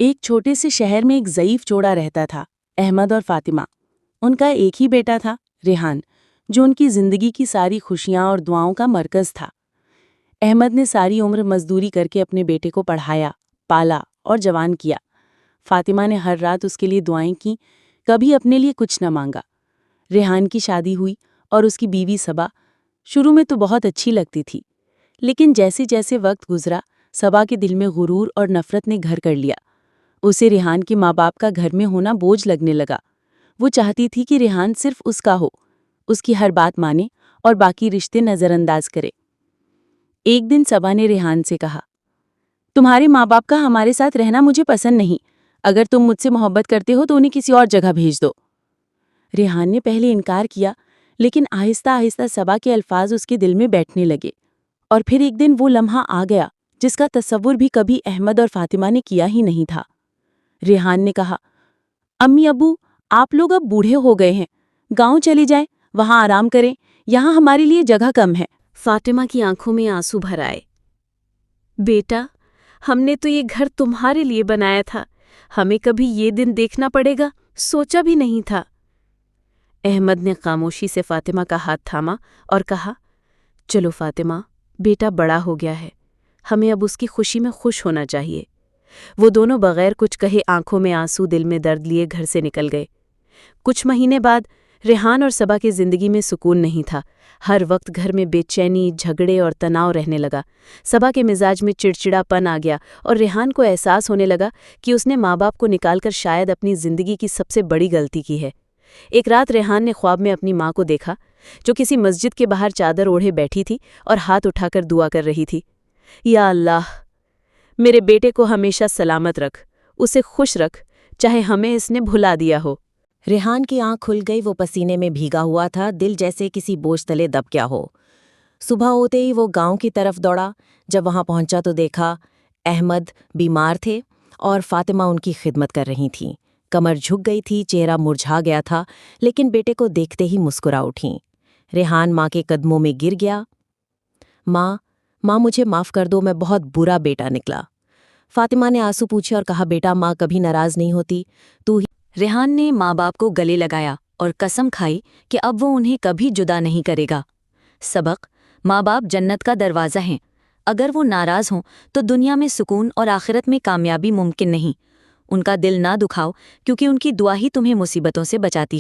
ایک چھوٹے سے شہر میں ایک ضعیف جوڑا رہتا تھا، احمد اور فاطمہ۔ ان کا ایک ہی بیٹا تھا، ریحان، جو ان کی زندگی کی ساری خوشیاں اور دعاؤں کا مرکز تھا۔ احمد نے ساری عمر مزدوری کر کے اپنے بیٹے کو پڑھایا، پالا اور جوان کیا۔ فاطمہ نے ہر رات اس کے لیے دعائیں کیں، کبھی اپنے لیے کچھ نہ مانگا۔ ریحان کی شادی ہوئی اور اس کی بیوی صبا شروع میں تو بہت اچھی لگتی تھی، لیکن جیسے جیسے وقت گزرا، صبا کے دل میں غرور اور نفرت نے گھر کر لیا۔ اسے ریحان کے ماں باپ کا گھر میں ہونا بوجھ لگنے لگا۔ وہ چاہتی تھی کہ ریحان صرف اس کا ہو، اس کی ہر بات مانے اور باقی رشتے نظر انداز کرے۔ ایک دن صبا نے ریحان سے کہا، تمہارے ماں باپ کا ہمارے ساتھ رہنا مجھے پسند نہیں، اگر تم مجھ سے محبت کرتے ہو تو انہیں کسی اور جگہ بھیج دو۔ ریحان نے پہلے انکار کیا، لیکن آہستہ آہستہ صبا کے الفاظ اس کے دل میں بیٹھنے لگے، اور پھر ایک دن وہ لمحہ آ گیا جس کا تصور بھی کبھی احمد اور فاطمہ نے کیا ہی نہیں تھا۔ ریحان نے کہا، امی ابو، آپ لوگ اب بوڑھے ہو گئے ہیں، گاؤں چلے جائیں، وہاں آرام کریں، یہاں ہمارے لیے جگہ کم ہے۔ فاطمہ کی آنکھوں میں آنسو بھر آئے۔ بیٹا، ہم نے تو یہ گھر تمہارے لیے بنایا تھا، ہمیں کبھی یہ دن دیکھنا پڑے گا سوچا بھی نہیں تھا۔ احمد نے خاموشی سے فاطمہ کا ہاتھ تھاما اور کہا، چلو فاطمہ، بیٹا بڑا ہو گیا ہے، ہمیں اب اس کی خوشی میں خوش ہونا چاہیے۔ وہ دونوں بغیر کچھ کہے آنکھوں میں آنسو دل میں درد لیے گھر سے نکل گئے۔ کچھ مہینے بعد ریحان اور صبا کی زندگی میں سکون نہیں تھا۔ ہر وقت گھر میں بے چینی، جھگڑے اور تناؤ رہنے لگا۔ صبا کے مزاج میں چڑچڑا پن آ گیا اور ریحان کو احساس ہونے لگا کہ اس نے ماں باپ کو نکال کر شاید اپنی زندگی کی سب سے بڑی غلطی کی ہے۔ ایک رات ریحان نے خواب میں اپنی ماں کو دیکھا، جو کسی مسجد کے باہر چادر اوڑھے بیٹھی تھی اور ہاتھ اٹھا کر دعا کر رہی تھی۔ یا اللہ، میرے بیٹے کو ہمیشہ سلامت رکھ، اسے خوش رکھ، چاہے ہمیں اس نے بھلا دیا ہو۔ ریحان کی آنکھ کھل گئی، وہ پسینے میں بھیگا ہوا تھا، دل جیسے کسی بوجھ تلے دب گیا ہو۔ صبح ہوتے ہی وہ گاؤں کی طرف دوڑا۔ جب وہاں پہنچا تو دیکھا احمد بیمار تھے اور فاطمہ ان کی خدمت کر رہی تھیں۔ کمر جھک گئی تھی، چہرہ مرجھا گیا تھا، لیکن بیٹے کو دیکھتے ہی مسکرا اٹھیں۔ ریحان ماں کے قدموں میں گر گیا۔ ماں مجھے معاف کر دو، میں بہت برا بیٹا نکلا۔ فاطمہ نے آنسو پوچھے اور کہا، بیٹا ماں کبھی ناراض نہیں ہوتی، تو ہی۔ ریحان نے ماں باپ کو گلے لگایا اور قسم کھائی کہ اب وہ انہیں کبھی جدا نہیں کرے گا۔ سبق: ماں باپ جنت کا دروازہ ہیں، اگر وہ ناراض ہوں تو دنیا میں سکون اور آخرت میں کامیابی ممکن نہیں۔ ان کا دل نہ دکھاؤ، کیونکہ ان کی دعا ہی تمہیں مصیبتوں سے بچاتی ہے۔